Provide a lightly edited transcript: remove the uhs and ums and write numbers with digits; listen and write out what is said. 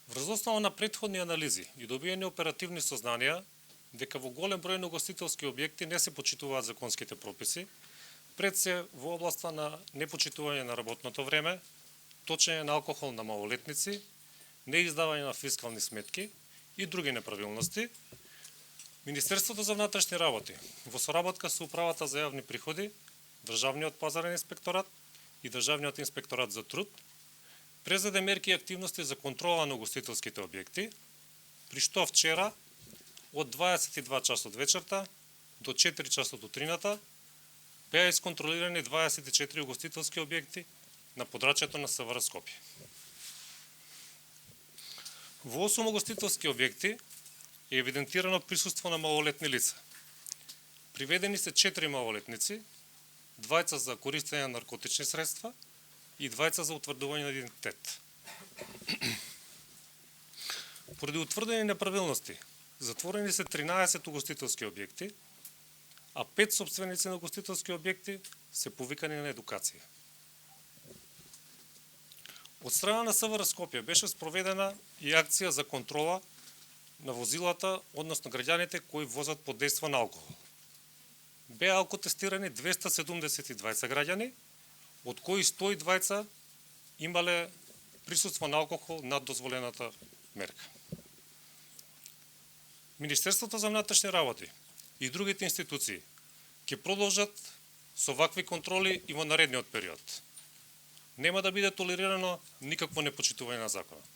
Врз основа на претходни анализи и добиени оперативни сознанија дека во голем број на угостителски објекти не се почитуваат законските прописи, пред се во областа на непочитување на работното време, точење на алкохол на малолетници, неиздавање на фискални сметки и други неправилности, Министерството за внатрешни работи во соработка со Управата за јавни приходи, Државниот пазарен инспекторат и Државниот инспекторат за труд презеде мерки и активности за контрола на угостителските објекти, при што вчера од 22 часот вечерта до 4 часот утрината беа исконтролирани 24 угостителски објекти на подрачјето на СВР Скопје. Во 8 угостителски објекти е евидентирано присуство на малолетни лица. Приведени се 4 малолетници, 2 за користење на наркотични средства и 2 за утврдување на идентитет. Поради утврдени неправилности, затворени се 13 угостителски објекти, а 5 собственици на угостителски објекти се повикани на едукација. Од страна на СВР Скопје беше спроведена и акција за контрола на возилата, односно граѓаните кои возат под дејство на алкохол. Беа алкотестирани 272 граѓани, од кои 120 имале присуство на алкохол над дозволената мерка. Министерството за внатрешни работи и другите институции ќе продолжат со вакви контроли и во наредниот период. Нема да биде толерирано никакво непочитување на законот.